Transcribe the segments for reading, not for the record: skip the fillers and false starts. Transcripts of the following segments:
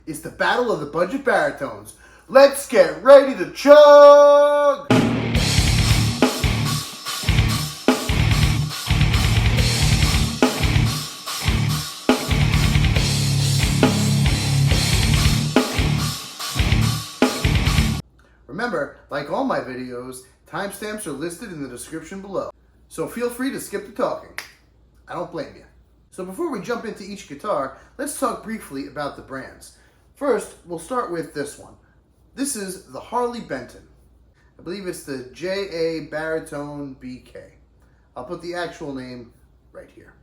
It's the battle of the budget baritones. Let's get ready to chug! Remember, like all my videos, timestamps are listed in the description below. So feel free to skip the talking. I don't blame you. So before we jump into each guitar, let's talk briefly about the brands. First, we'll start with this one. This is the Harley Benton. I believe it's the JA-Baritone BK. I'll put the actual name right here.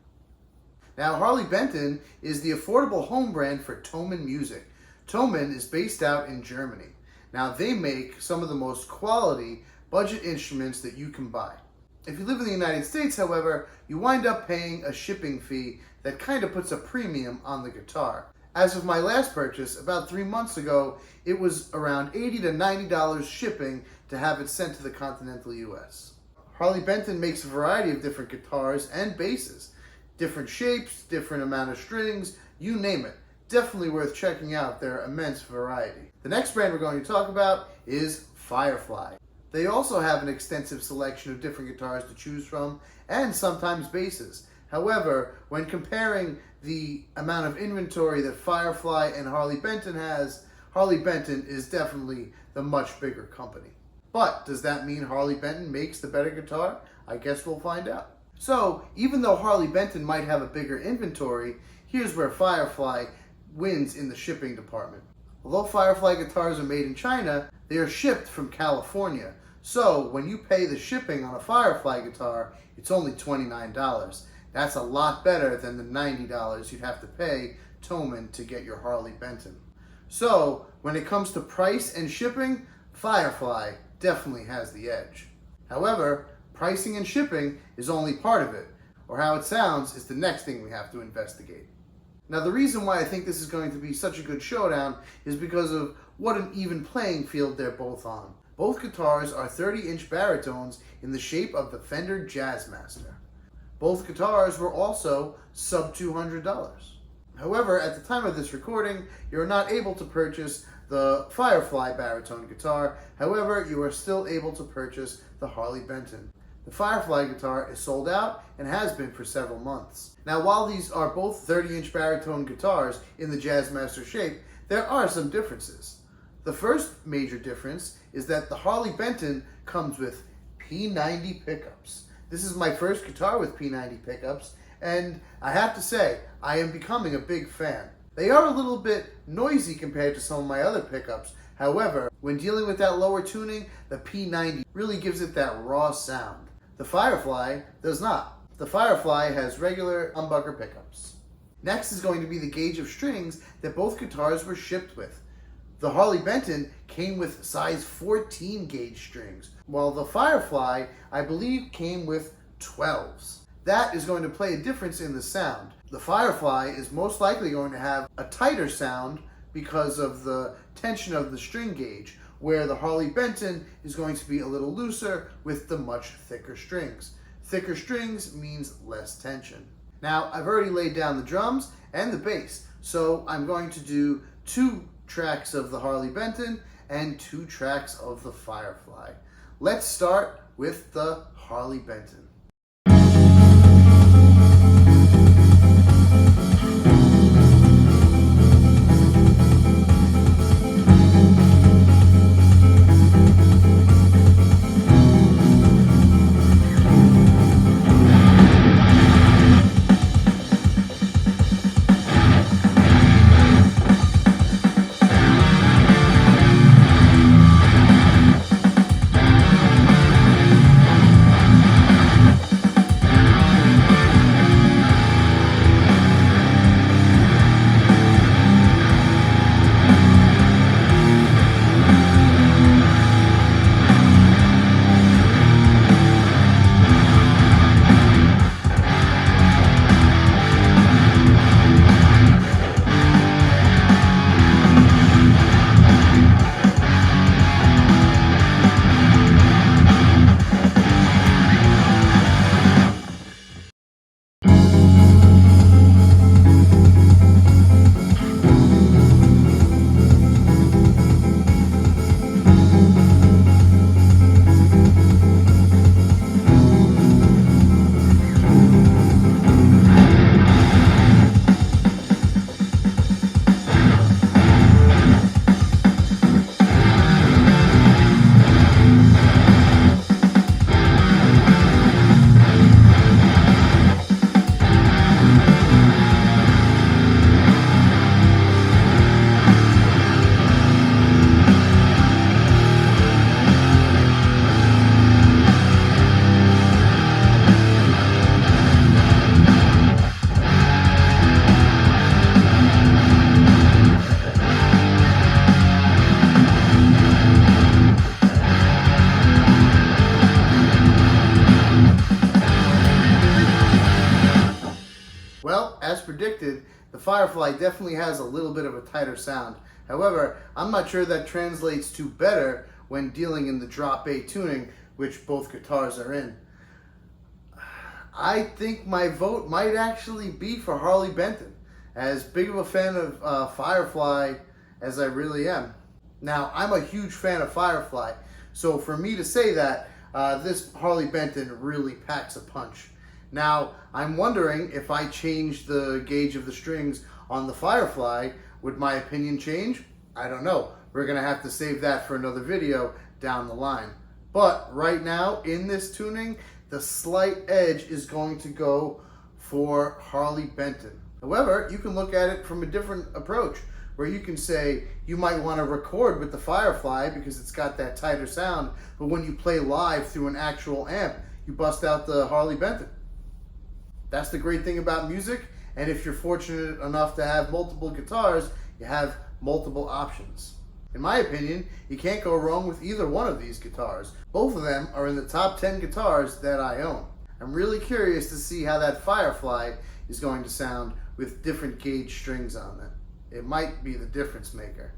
Now, Harley Benton is the affordable home brand for Thomann music. Thomann is based out in Germany. Now, they make some of the most quality budget instruments that you can buy. If you live in the United States, however, you wind up paying a shipping fee that kind of puts a premium on the guitar. As of my last purchase, about 3 months ago, it was around $80 to $90 shipping to have it sent to the continental US. Harley Benton makes a variety of different guitars and basses. Different shapes, different amount of strings, you name it. Definitely worth checking out their immense variety. The next brand we're going to talk about is Firefly. They also have an extensive selection of different guitars to choose from, and sometimes basses. However, when comparing the amount of inventory that Firefly and Harley Benton has, Harley Benton is definitely the much bigger company. But does that mean Harley Benton makes the better guitar? I guess we'll find out. So, even though Harley Benton might have a bigger inventory, here's where Firefly wins in the shipping department. Although Firefly guitars are made in China, they are shipped from California. So when you pay the shipping on a Firefly guitar, it's only $29. That's a lot better than the $90 you'd have to pay Thomann to get your Harley Benton. So when it comes to price and shipping, Firefly definitely has the edge. However, pricing and shipping is only part of it, or how it sounds is the next thing we have to investigate. Now, the reason why I think this is going to be such a good showdown is because of what an even playing field they're both on. Both guitars are 30-inch baritones in the shape of the Fender Jazzmaster. Both guitars were also sub $200. However, at the time of this recording, you're not able to purchase the Firefly baritone guitar. However, you are still able to purchase the Harley Benton. The Firefly guitar is sold out and has been for several months. Now, while these are both 30-inch baritone guitars in the Jazzmaster shape, there are some differences. The first major difference is that the Harley Benton comes with P90 pickups. This is my first guitar with P90 pickups, and I have to say, I am becoming a big fan. They are a little bit noisy compared to some of my other pickups. However, when dealing with that lower tuning, the P90 really gives it that raw sound. The Firefly does not. The Firefly has regular humbucker pickups. Next is going to be the gauge of strings that both guitars were shipped with. The Harley Benton came with size 14 gauge strings, while the Firefly, I believe, came with 12s. That is going to play a difference in the sound. The Firefly is most likely going to have a tighter sound because of the tension of the string gauge, where the Harley Benton is going to be a little looser with the much thicker strings. Thicker strings means less tension. Now, I've already laid down the drums and the bass, so I'm going to do 2 tracks of the Harley Benton and 2 tracks of the Firefly. Let's start with the Harley Benton. predicted, the Firefly definitely has a little bit of a tighter sound. However, I'm not sure that translates to better when dealing in the drop A tuning, which both guitars are in. I think my vote might actually be for Harley Benton, as big of a fan of Firefly as I really am. Now, I'm a huge fan of Firefly, so for me to say that, this Harley Benton really packs a punch. Now, I'm wondering if I change the gauge of the strings on the Firefly, would my opinion change? I don't know. We're going to have to save that for another video down the line. But right now, in this tuning, the slight edge is going to go for Harley Benton. However, you can look at it from a different approach, where you can say you might want to record with the Firefly because it's got that tighter sound, but when you play live through an actual amp, you bust out the Harley Benton. That's the great thing about music, and if you're fortunate enough to have multiple guitars, you have multiple options. In my opinion, you can't go wrong with either one of these guitars. Both of them are in the top 10 guitars that I own. I'm really curious to see how that Firefly is going to sound with different gauge strings on it. It might be the difference maker.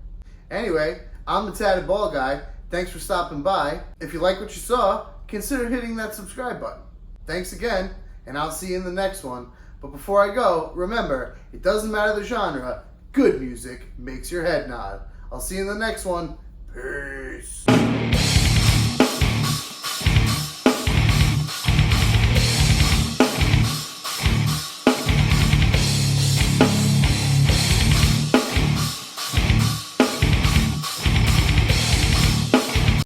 Anyway, I'm the Tatted Ball Guy. Thanks for stopping by. If you like what you saw, consider hitting that subscribe button. Thanks again, and I'll see you in the next one. But before I go, remember, it doesn't matter the genre, good music makes your head nod. I'll see you in the next one. Peace.